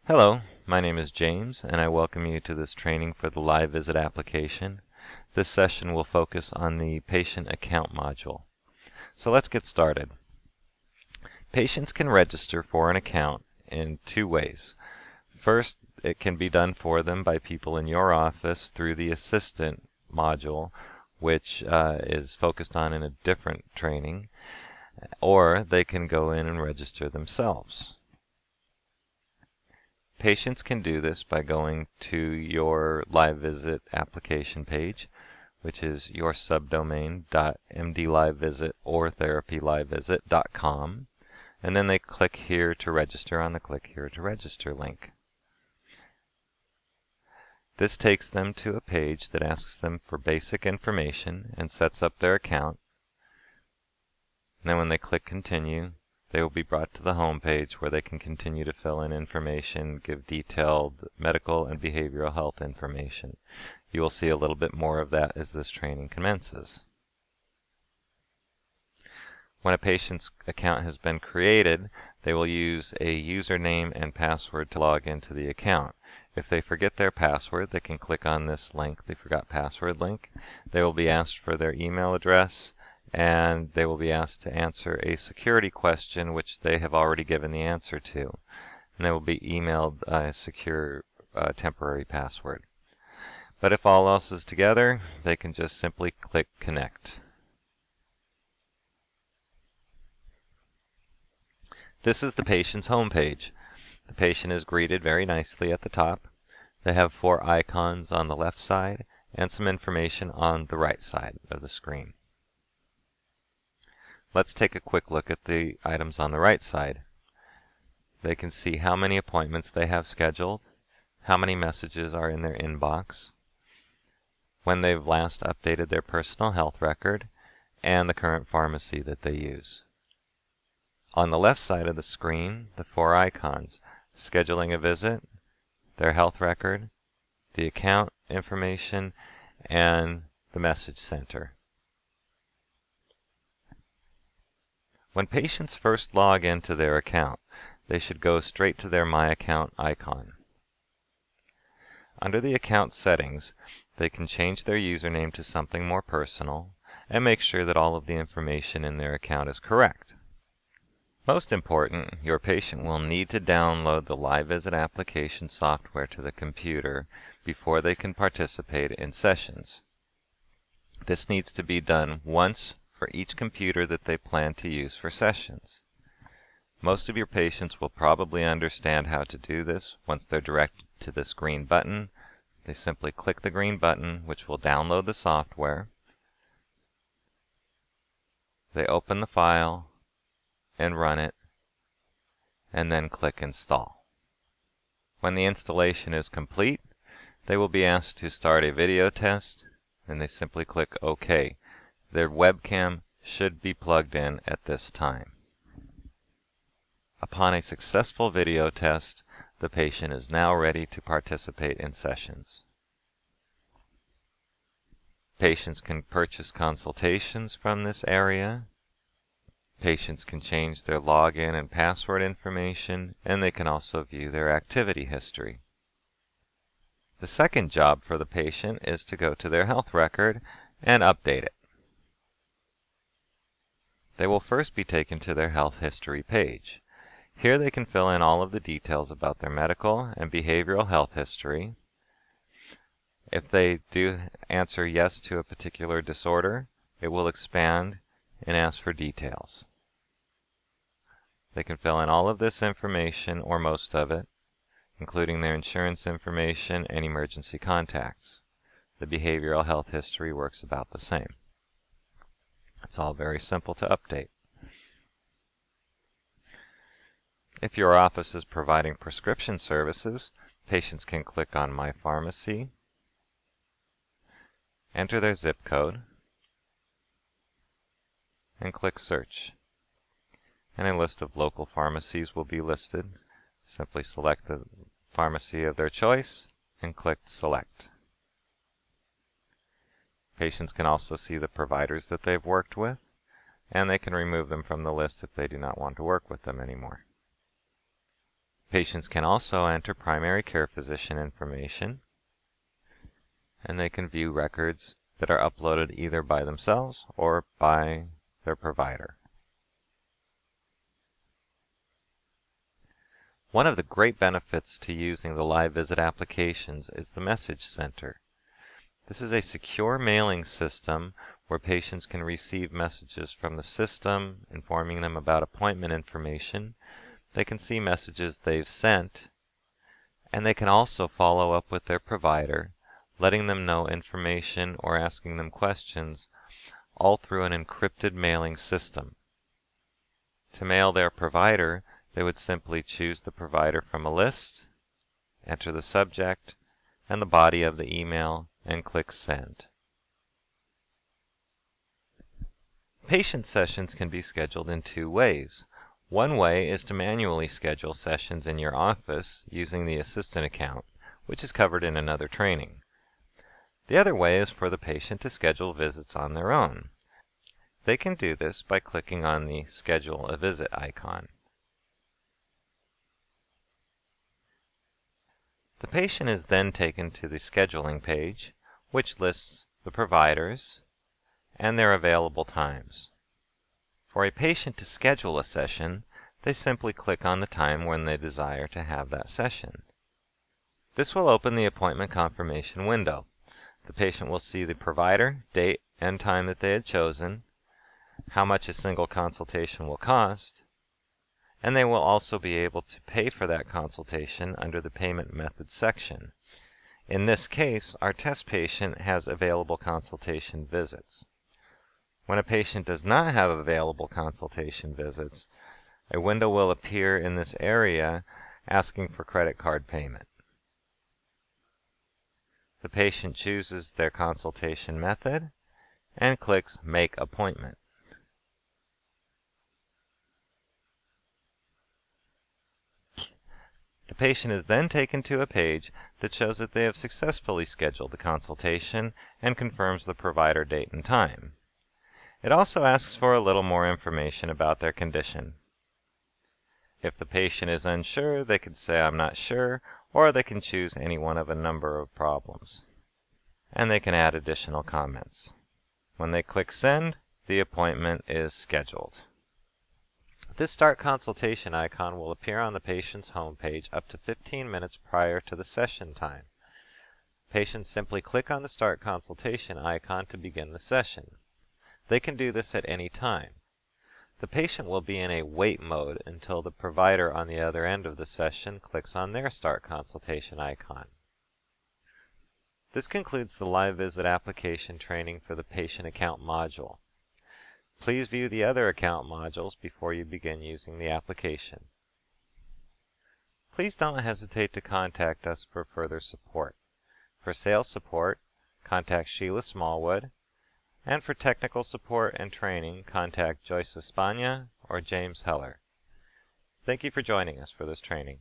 Hello, my name is James, and I welcome you to this training for the Live Visit application. This session will focus on the Patient Account module. So let's get started. Patients can register for an account in two ways. First, it can be done for them by people in your office through the Assistant module, which is focused on in a different training, or they can go in and register themselves. Patients can do this by going to your Live Visit application page, which is your subdomain.mdlivevisit or therapylivevisit.com, and then they click here to register on the Click Here to Register link. This takes them to a page that asks them for basic information and sets up their account. And then when they click Continue, they will be brought to the home page where they can continue to fill in information, give detailed medical and behavioral health information. You will see a little bit more of that as this training commences. When a patient's account has been created, they will use a username and password to log into the account. If they forget their password, they can click on this link, the Forgot Password link. They will be asked for their email address, and they will be asked to answer a security question which they have already given the answer to. And they will be emailed a secure temporary password. But if all else is together, they can just simply click Connect. This is the patient's home page. The patient is greeted very nicely at the top. They have 4 icons on the left side and some information on the right side of the screen. Let's take a quick look at the items on the right side. They can see how many appointments they have scheduled, how many messages are in their inbox, when they've last updated their personal health record, and the current pharmacy that they use. On the left side of the screen, the 4 icons: scheduling a visit, their health record, the account information, and the message center. When patients first log into their account, they should go straight to their My Account icon. Under the account settings, they can change their username to something more personal and make sure that all of the information in their account is correct. Most important, your patient will need to download the Live Visit application software to the computer before they can participate in sessions. This needs to be done once for each computer that they plan to use for sessions. Most of your patients will probably understand how to do this once they're directed to this green button. They simply click the green button, which will download the software. They open the file and run it, and then click Install. When the installation is complete, they will be asked to start a video test, and they simply click OK. Their webcam should be plugged in at this time. Upon a successful video test, the patient is now ready to participate in sessions. Patients can purchase consultations from this area. Patients can change their login and password information, and they can also view their activity history. The second job for the patient is to go to their health record and update it. They will first be taken to their health history page. Here they can fill in all of the details about their medical and behavioral health history. If they do answer yes to a particular disorder, it will expand and ask for details. They can fill in all of this information, or most of it, including their insurance information and emergency contacts. The behavioral health history works about the same. It's all very simple to update. If your office is providing prescription services, patients can click on My Pharmacy, enter their zip code, and click Search. And a list of local pharmacies will be listed. Simply select the pharmacy of their choice and click Select. Patients can also see the providers that they've worked with, and they can remove them from the list if they do not want to work with them anymore. Patients can also enter primary care physician information, and they can view records that are uploaded either by themselves or by their provider. One of the great benefits to using the LiveVisit applications is the Message Center. This is a secure mailing system where patients can receive messages from the system informing them about appointment information. They can see messages they've sent, and they can also follow up with their provider, letting them know information or asking them questions, all through an encrypted mailing system. To mail their provider, they would simply choose the provider from a list, enter the subject and the body of the email, and click Send. Patient sessions can be scheduled in two ways. One way is to manually schedule sessions in your office using the Assistant account, which is covered in another training. The other way is for the patient to schedule visits on their own. They can do this by clicking on the Schedule a Visit icon. The patient is then taken to the scheduling page, which lists the providers and their available times. For a patient to schedule a session, they simply click on the time when they desire to have that session. This will open the appointment confirmation window. The patient will see the provider, date, and time that they had chosen, how much a single consultation will cost, and they will also be able to pay for that consultation under the Payment Method section. In this case, our test patient has available consultation visits. When a patient does not have available consultation visits, a window will appear in this area asking for credit card payment. The patient chooses their consultation method and clicks Make Appointment. The patient is then taken to a page that shows that they have successfully scheduled the consultation and confirms the provider date and time. It also asks for a little more information about their condition. If the patient is unsure, they can say I'm not sure, or they can choose any one of a number of problems. And they can add additional comments. When they click Send, the appointment is scheduled. This Start Consultation icon will appear on the patient's home page up to 15 minutes prior to the session time. Patients simply click on the Start Consultation icon to begin the session. They can do this at any time. The patient will be in a wait mode until the provider on the other end of the session clicks on their Start Consultation icon. This concludes the LiveVisit application training for the Patient Account module. Please view the other account modules before you begin using the application. Please don't hesitate to contact us for further support. For sales support, contact Sheila Smallwood, and for technical support and training, contact Joyce Espana or James Heller. Thank you for joining us for this training.